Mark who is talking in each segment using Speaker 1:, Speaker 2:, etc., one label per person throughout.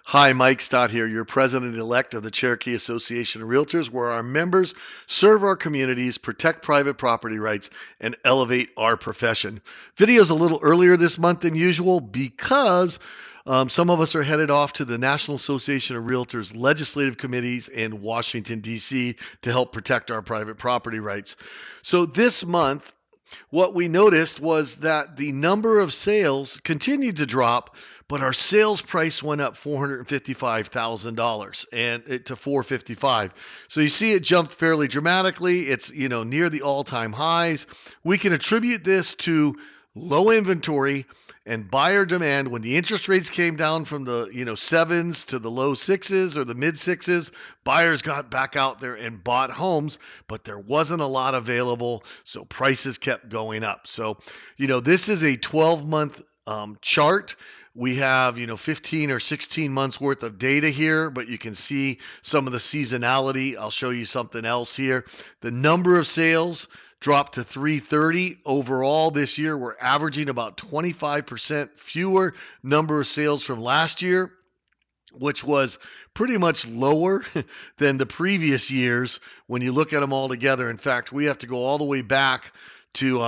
Speaker 1: Hi, Mike Stott here, your president-elect of the Cherokee Association of Realtors, where our members serve our communities, protect private property rights, and elevate our profession. Video's a little earlier this month than usual because some of us are headed off to the National Association of Realtors legislative committees in Washington, D.C. to help protect our private property rights. So this month, what we noticed was that the number of sales continued to drop, but our sales price went up $455,000 and to 455. So you see it jumped fairly dramatically. It's, near the all-time highs. We can attribute this to low inventory and buyer demand. When the interest rates came down from the sevens to the low sixes or the mid sixes, buyers got back out there and bought homes, but there wasn't a lot available, so prices kept going up. So this is a 12-month chart. We have 15 or 16 months worth of data here, but you can see some of the seasonality. I'll show you something else here. The number of sales dropped to 330 overall this year. We're averaging about 25% fewer number of sales from last year, which was pretty much lower than the previous years when you look at them all together. In fact, we have to go all the way back to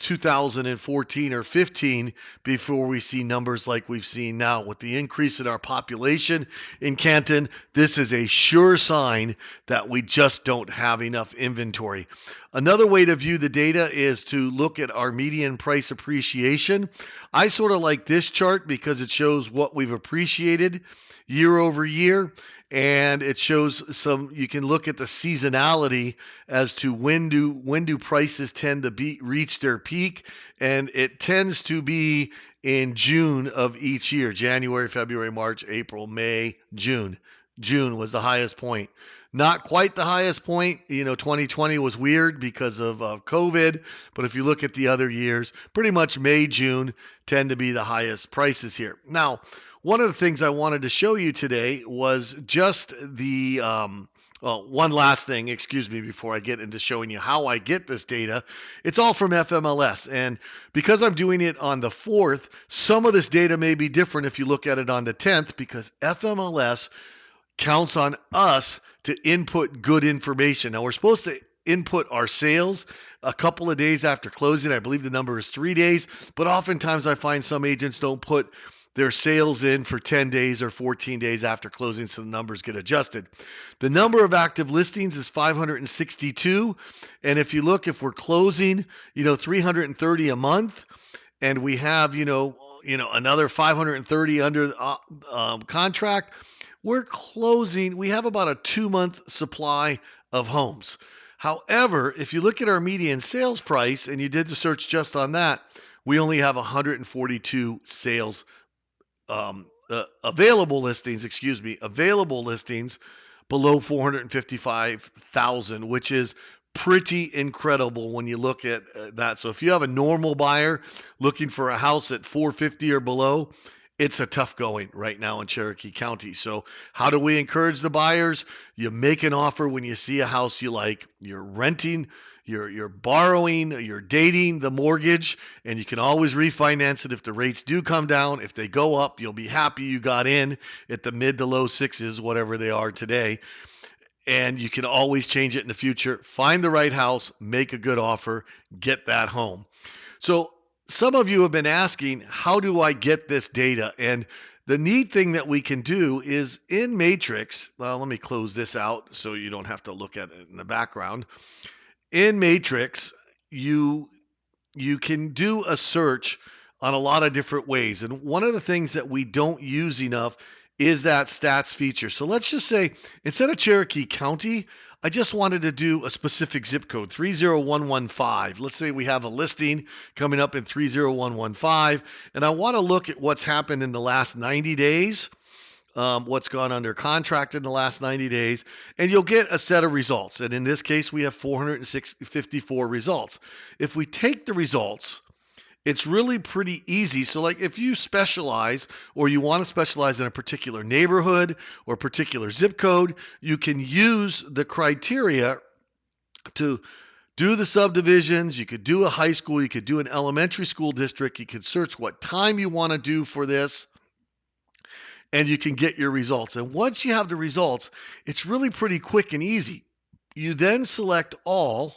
Speaker 1: 2014 or 15 before we see numbers like we've seen now. With the increase in our population in Canton, this is a sure sign that we just don't have enough inventory. Another way to view the data is to look at our median price appreciation. I sort of like this chart because it shows what we've appreciated year over year. And it shows you can look at the seasonality as to when do prices tend to reach their peak, and it tends to be in June of each year. January, February, March, April, May, June. June was the highest point. Not quite the highest point. 2020 was weird because of COVID, but if you look at the other years, pretty much May, June tend to be the highest prices here. Now, one of the things I wanted to show you today was just the, one last thing, before I get into showing you how I get this data. It's all from FMLS. And because I'm doing it on the 4th, some of this data may be different if you look at it on the 10th, because FMLS counts on us to input good information. Now, we're supposed to input our sales a couple of days after closing. I believe the number is 3 days, but oftentimes I find some agents don't put their sales in for 10 days or 14 days after closing, so the numbers get adjusted. The number of active listings is 562, and if we're closing, 330 a month, and we have, another 530 under contract, we have about a 2-month supply of homes. However, if you look at our median sales price, and you did the search just on that, we only have 142 available listings below 455,000, which is pretty incredible when you look at that. So if you have a normal buyer looking for a house at 450 or below, it's a tough going right now in Cherokee County. So how do we encourage the buyers? You make an offer when you see a house you like. You're renting, you're borrowing, you're dating the mortgage, and you can always refinance it if the rates do come down. If they go up, you'll be happy you got in at the mid to low sixes, whatever they are today. And you can always change it in the future. Find the right house, make a good offer, get that home. So some of you have been asking, how do I get this data? And the neat thing that we can do is in Matrix, well, let me close this out so you don't have to look at it in the background. In Matrix, you can do a search on a lot of different ways. And one of the things that we don't use enough is that stats feature. So let's just say instead of Cherokee County, I just wanted to do a specific zip code, 30115. Let's say we have a listing coming up in 30115, and I want to look at what's happened in the last 90 days, what's gone under contract in the last 90 days, and you'll get a set of results. And in this case, we have 454 results. If we take the results, it's really pretty easy. So like if you specialize or you want to specialize in a particular neighborhood or particular zip code, you can use the criteria to do the subdivisions. You could do a high school. You could do an elementary school district. You could search what time you want to do for this. and you can get your results. And once you have the results, it's really pretty quick and easy. You then select all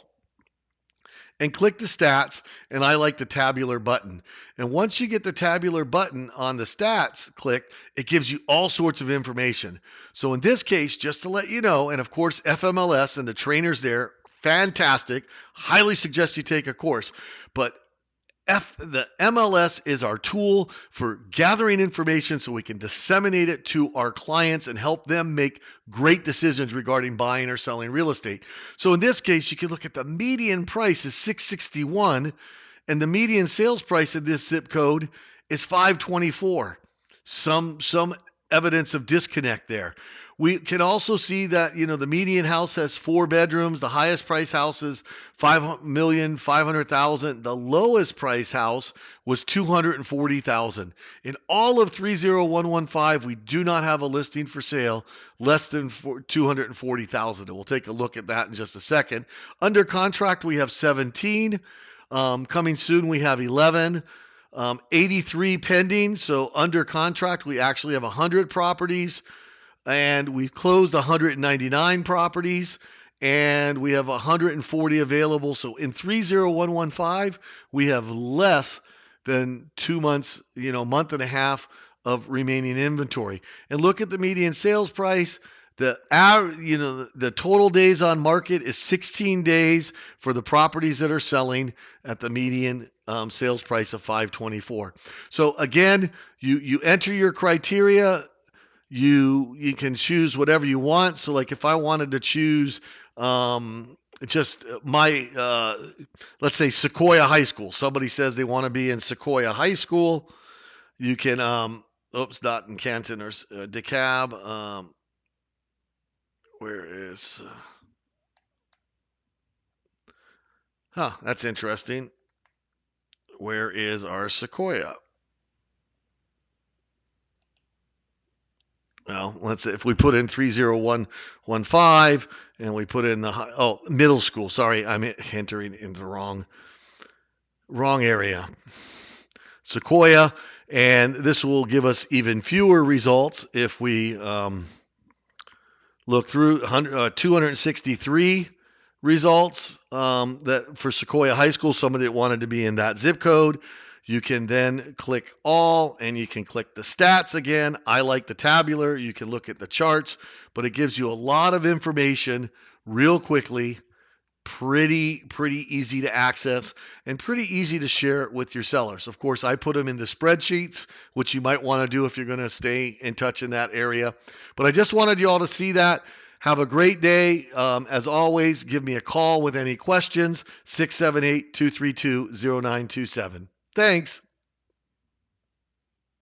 Speaker 1: and click the stats, and I like the tabular button. And once you get the tabular button on the stats clicked, it gives you all sorts of information. So in this case, just to let you know, and of course FMLS and the trainers there, fantastic. Highly suggest you take a course. But the MLS is our tool for gathering information so we can disseminate it to our clients and help them make great decisions regarding buying or selling real estate. So in this case, you can look at the median price is 661 and the median sales price of this zip code is 524. Some evidence of disconnect there. We can also see that, the median house has 4 bedrooms. The highest price house is $5,500,000. The lowest price house was $240,000. In all of 30115, we do not have a listing for sale less than $240,000. And we'll take a look at that in just a second. Under contract, we have 17. Coming soon, we have 11. 83 pending. So under contract, we actually have 100 properties. And we've closed 199 properties, and we have 140 available. So in 30115, we have less than 2 months, month and a half of remaining inventory. And look at the median sales price. The total days on market is 16 days for the properties that are selling at the median sales price of 524. So again, you enter your criteria. You can choose whatever you want. So like if I wanted to choose just my, let's say Sequoia High School. Somebody says they want to be in Sequoia High School. You can, not in Canton or DeKalb. Where is, that's interesting. Where is our Sequoia? Well, let's say if we put in 30115 and we put in the middle school. Sorry, I'm entering in the wrong area. Sequoia, and this will give us even fewer results if we look through 263 results that for Sequoia High School. Somebody that wanted to be in that zip code. You can then click all, and you can click the stats again. I like the tabular. You can look at the charts, but it gives you a lot of information real quickly. Pretty easy to access and pretty easy to share with your sellers. Of course, I put them into spreadsheets, which you might want to do if you're going to stay in touch in that area. But I just wanted you all to see that. Have a great day. As always, give me a call with any questions, 678-232-0927. Thanks.